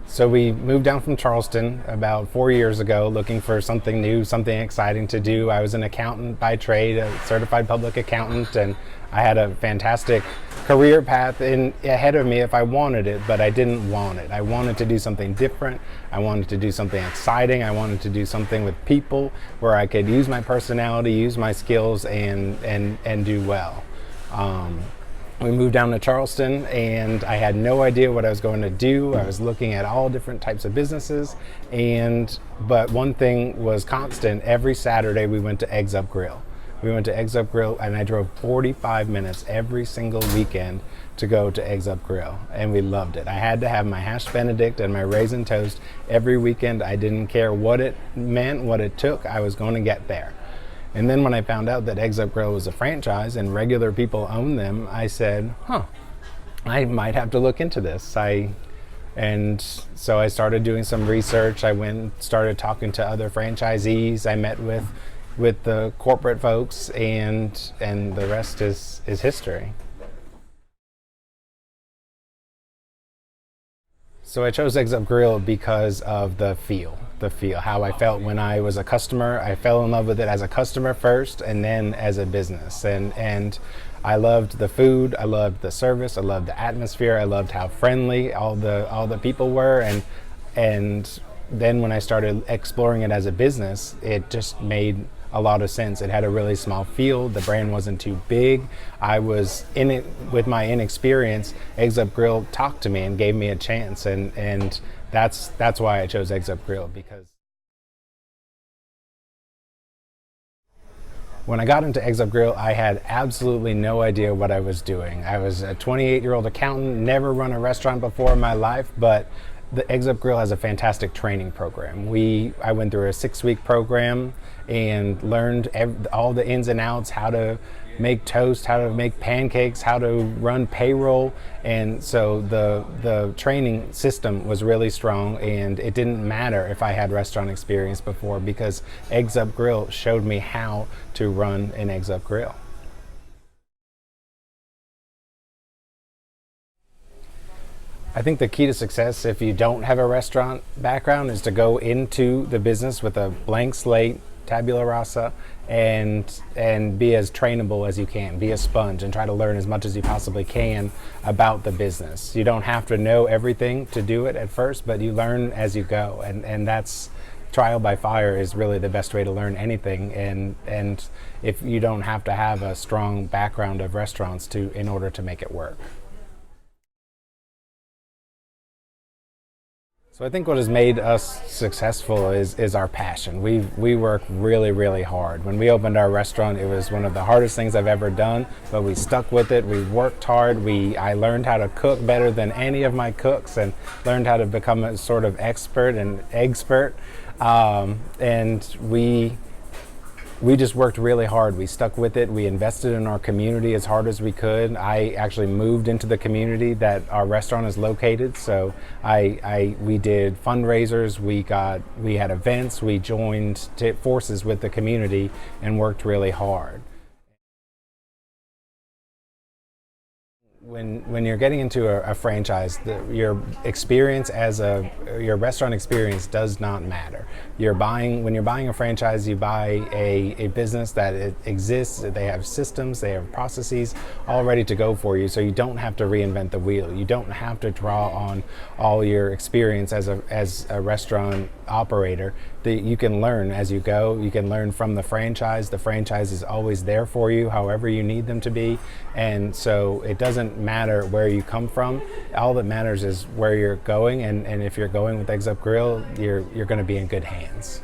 So we moved down from Charleston about 4 years ago looking for something new, something exciting to do. I was an accountant by trade, a certified public accountant, and I had a fantastic career path ahead of me if I wanted it, but I didn't want it. I wanted to do something different. I wanted to do something exciting. I wanted to do something with people where I could use my personality, use my skills, and do well. We moved down to Charleston and I had no idea what I was going to do. I was looking at all different types of businesses, but one thing was constant. Every Saturday we went to Eggs Up Grill. We went to Eggs Up Grill and I drove 45 minutes every single weekend to go to Eggs Up Grill, and we loved it. I had to have my hash benedict and my raisin toast every weekend. I didn't care what it meant, what it took. I was going to get there. And then when I found out that Eggs Up Grill was a franchise and regular people own them, I said, I might have to look into this. And so I started doing some research. I went and started talking to other franchisees. I met with the corporate folks, and the rest is history. So I chose Eggs Up Grill because of the feel, how I felt when I was a customer. I fell in love with it as a customer first and then as a business. And I loved the food, I loved the service, I loved the atmosphere, I loved how friendly all the people were. And then when I started exploring it as a business, it just made a lot of sense. It had a really small field. The brand wasn't too big. I was in it with my inexperience. Eggs Up Grill talked to me and gave me a chance, and that's why I chose Eggs Up Grill. Because when I got into Eggs Up Grill, I had absolutely no idea what I was doing. I was a 28-year-old accountant, never run a restaurant before in my life, but the Eggs Up Grill has a fantastic training program. I went through a 6-week program and learned all the ins and outs, how to make toast, how to make pancakes, how to run payroll. And so the training system was really strong, and it didn't matter if I had restaurant experience before, because Eggs Up Grill showed me how to run an Eggs Up Grill. I think the key to success, if you don't have a restaurant background, is to go into the business with a blank slate, tabula rasa, and be as trainable as you can. Be a sponge and try to learn as much as you possibly can about the business. You don't have to know everything to do it at first, but you learn as you go, and that's trial by fire is really the best way to learn anything. And if you don't have to have a strong background of restaurants in order to make it work. So I think what has made us successful is our passion. We work really, really hard. When we opened our restaurant, it was one of the hardest things I've ever done, but we stuck with it. We worked hard. I learned how to cook better than any of my cooks, and learned how to become a sort of expert and eggspert. And we just worked really hard. We stuck with it. We invested in our community as hard as we could. I actually moved into the community that our restaurant is located. So we did fundraisers. We had events. We joined forces with the community and worked really hard. When you're getting into a franchise, your experience your restaurant experience does not matter. When you're buying a franchise, you buy a business that it exists. They have systems, they have processes all ready to go for you, so you don't have to reinvent the wheel. You don't have to draw on all your experience as a restaurant operator. You can learn as you go. You can learn from the franchise. The franchise is always there for you, however you need them to be, and so it doesn't matter where you come from. All that matters is where you're going, and if you're going with Eggs Up Grill, you're going to be in good hands.